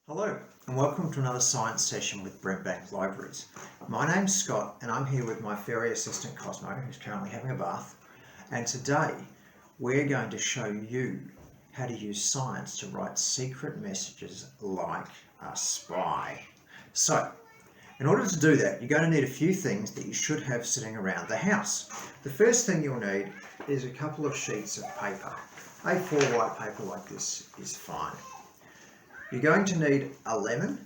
Hello and welcome to another science session with Brimbank Libraries. My name's Scott and I'm here with my furry assistant Cosmo, who's currently having a bath, and today we're going to show you how to use science to write secret messages like a spy. So in order to do that, you're going to need a few things that you should have sitting around the house. The first thing you'll need is a couple of sheets of paper. A4 white paper like this is fine. You're going to need a lemon.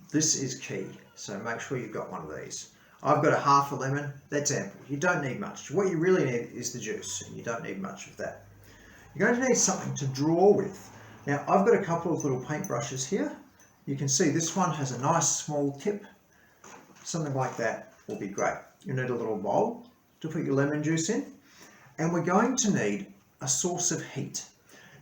This is key, so make sure you've got one of these. I've got a half a lemon, that's ample. You don't need much. What you really need is the juice, and you don't need much of that. You're going to need something to draw with. Now, I've got a couple of little paintbrushes here. You can see this one has a nice small tip. Something like that will be great. You need a little bowl to put your lemon juice in, and we're going to need a source of heat.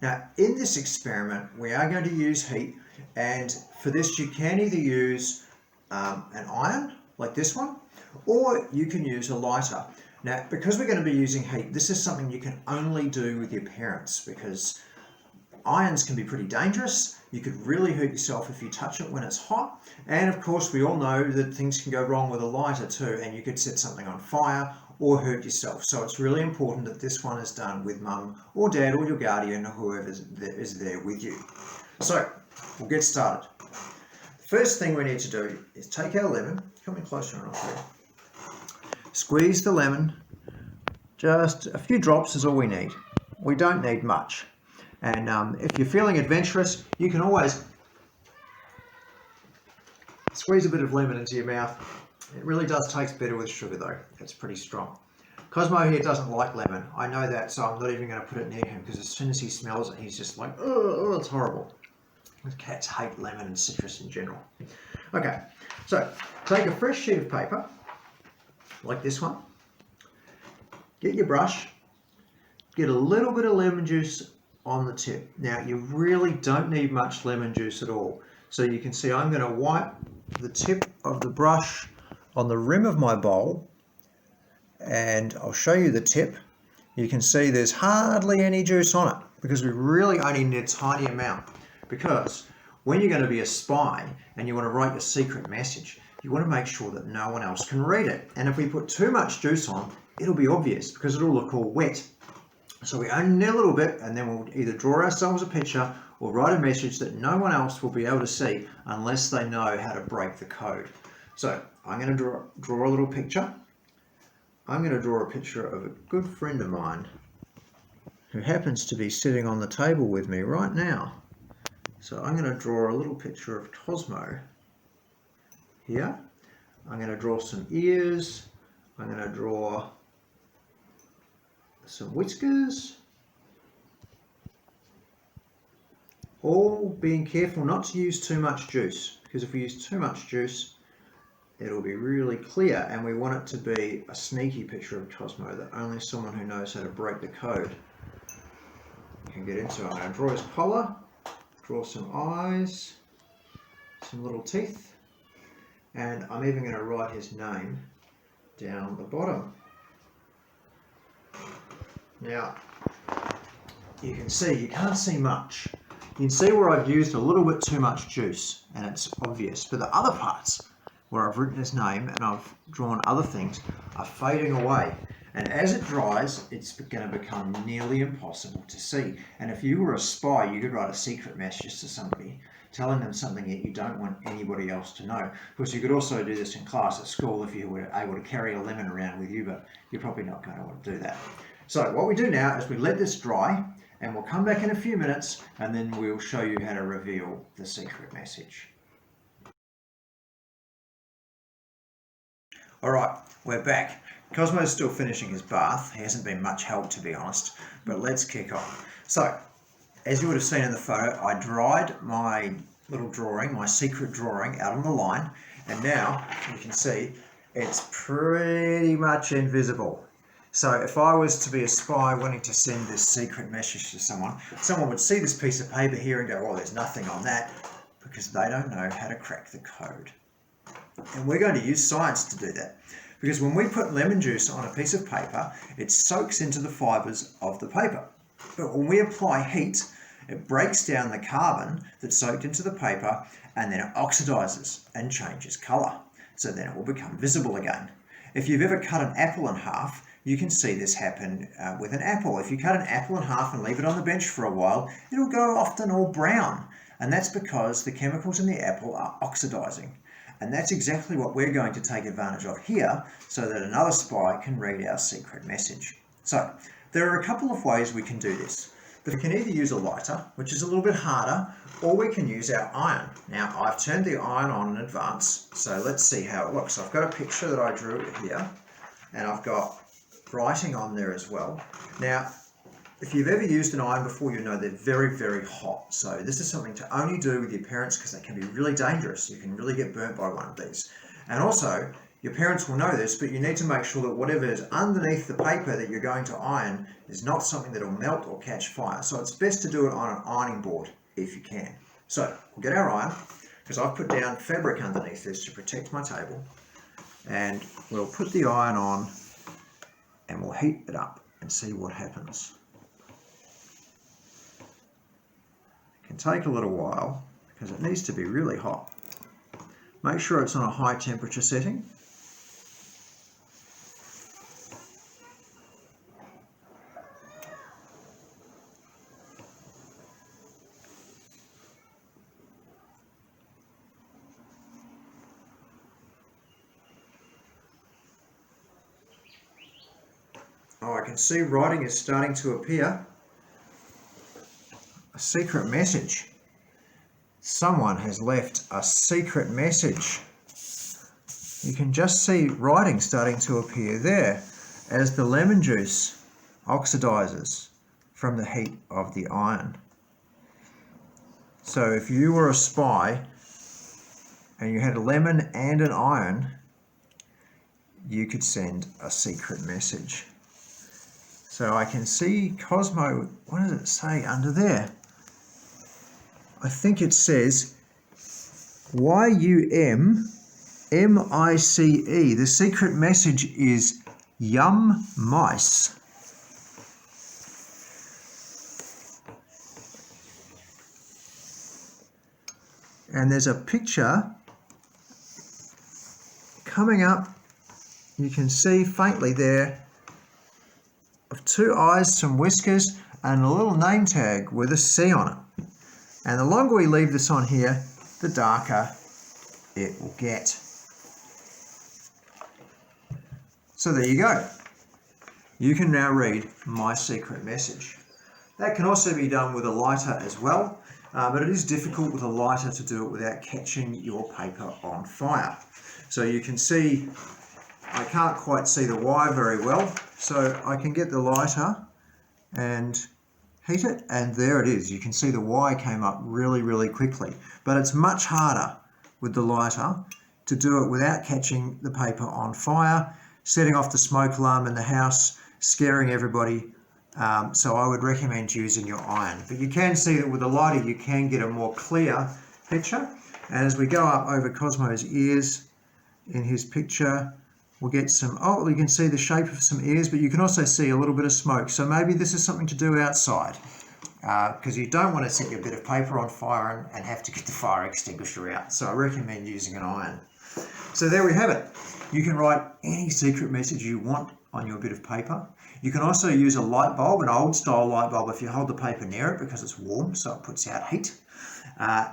Now, in this experiment, we are going to use heat, and for this you can either use an iron, like this one, or you can use a lighter. Now, because we're going to be using heat, this is something you can only do with your parents, because irons can be pretty dangerous. You could really hurt yourself if you touch it when it's hot. And of course, we all know that things can go wrong with a lighter too, and you could set something on fire or hurt yourself. So it's really important that this one is done with mum or dad or your guardian or whoever is there with you. So we'll get started. The first thing we need to do is take our lemon, come in closer enough here, squeeze the lemon, just a few drops is all we need. We don't need much. And if you're feeling adventurous, you can always squeeze a bit of lemon into your mouth. It really does taste better with sugar though. It's pretty strong. Cosmo here doesn't like lemon. I know that, so I'm not even going to put it near him, because as soon as he smells it, he's just like, oh, it's horrible. Cats hate lemon and citrus in general. Okay, so take a fresh sheet of paper, like this one. Get your brush. Get a little bit of lemon juice on the tip. Now, you really don't need much lemon juice at all. So you can see I'm going to wipe the tip of the brush on the rim of my bowl, and I'll show you the tip. You can see there's hardly any juice on it, because we really only need a tiny amount. Because when you're going to be a spy and you want to write your secret message, you want to make sure that no one else can read it. And if we put too much juice on, it'll be obvious, because it'll look all wet. So we only need a little bit, and then we'll either draw ourselves a picture or write a message that no one else will be able to see unless they know how to break the code. So I'm going to draw a little picture. I'm going to draw a picture of a good friend of mine who happens to be sitting on the table with me right now. So I'm going to draw a little picture of Cosmo here. I'm going to draw some ears. I'm going to draw some whiskers, all being careful not to use too much juice, because if we use too much juice, it'll be really clear, and we want it to be a sneaky picture of Cosmo that only someone who knows how to break the code can get into. I'm going to draw his collar, draw some eyes, some little teeth, and I'm even going to write his name down the bottom. Now, you can see, you can't see much. You can see where I've used a little bit too much juice, and it's obvious. But the other parts, where I've written his name and I've drawn other things, are fading away. And as it dries, it's going to become nearly impossible to see. And if you were a spy, you could write a secret message to somebody, telling them something that you don't want anybody else to know. Of course, you could also do this in class at school if you were able to carry a lemon around with you, but you're probably not going to want to do that. So what we do now is we let this dry, and we'll come back in a few minutes, and then we'll show you how to reveal the secret message. All right, we're back. Cosmo's still finishing his bath. He hasn't been much help, to be honest, but let's kick off. So, as you would have seen in the photo, I dried my little drawing, my secret drawing, out on the line, and now you can see it's pretty much invisible. So if I was to be a spy wanting to send this secret message to someone would see this piece of paper here and go, oh, there's nothing on that, because they don't know how to crack the code. And we're going to use science to do that, because when we put lemon juice on a piece of paper, it soaks into the fibers of the paper. But when we apply heat, It breaks down the carbon that's soaked into the paper, and then it oxidizes and changes colour. So then it will become visible again. If you've ever cut an apple in half, you can see this happen with an apple. If you cut an apple in half and leave it on the bench for a while, it'll go often all brown. And that's because the chemicals in the apple are oxidizing. And that's exactly what we're going to take advantage of here, so that another spy can read our secret message. So there are a couple of ways we can do this. We can either use a lighter, which is a little bit harder, or we can use our iron. Now, I've turned the iron on in advance, so let's see how it looks. I've got a picture that I drew here, and I've got writing on there as well. Now, if you've ever used an iron before, you know they're very, very hot. So this is something to only do with your parents, because they can be really dangerous. You can really get burnt by one of these. And also, your parents will know this, but you need to make sure that whatever is underneath the paper that you're going to iron is not something that will melt or catch fire. So it's best to do it on an ironing board if you can. So we'll get our iron, because I've put down fabric underneath this to protect my table. And we'll put the iron on and we'll heat it up and see what happens. It can take a little while because it needs to be really hot. Make sure it's on a high temperature setting. Oh, I can see writing is starting to appear. A secret message. Someone has left a secret message. You can just see writing starting to appear there as the lemon juice oxidizes from the heat of the iron. So if you were a spy and you had a lemon and an iron, you could send a secret message. So I can see Cosmo, what does it say under there? I think it says YUMMICE. The secret message is yum mice. And there's a picture coming up, you can see faintly there, of two eyes, some whiskers, and a little name tag with a C on it. And the longer we leave this on here, the darker it will get. So there you go. You can now read my secret message. That can also be done with a lighter as well, but it is difficult with a lighter to do it without catching your paper on fire. So you can see, I can't quite see the Y very well, so I can get the lighter and heat it, and there it is. You can see the Y came up really, really quickly, but it's much harder with the lighter to do it without catching the paper on fire, setting off the smoke alarm in the house, scaring everybody. So I would recommend using your iron. But you can see that with the lighter you can get a more clear picture. And as we go up over Cosmo's ears in his picture, we'll get some, oh, you can see the shape of some ears, but you can also see a little bit of smoke. So maybe this is something to do outside, because you don't want to set your bit of paper on fire and have to get the fire extinguisher out. So I recommend using an iron. So there we have it. You can write any secret message you want on your bit of paper. You can also use a light bulb, an old style light bulb, if you hold the paper near it, because it's warm, so it puts out heat.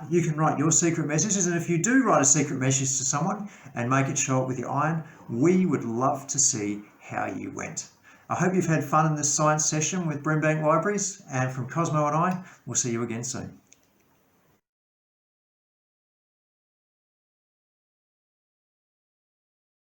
You can write your secret messages, and if you do write a secret message to someone and make it show up with your iron, we would love to see how you went. I hope you've had fun in this science session with Brimbank Libraries, and from Cosmo and I, we'll see you again soon.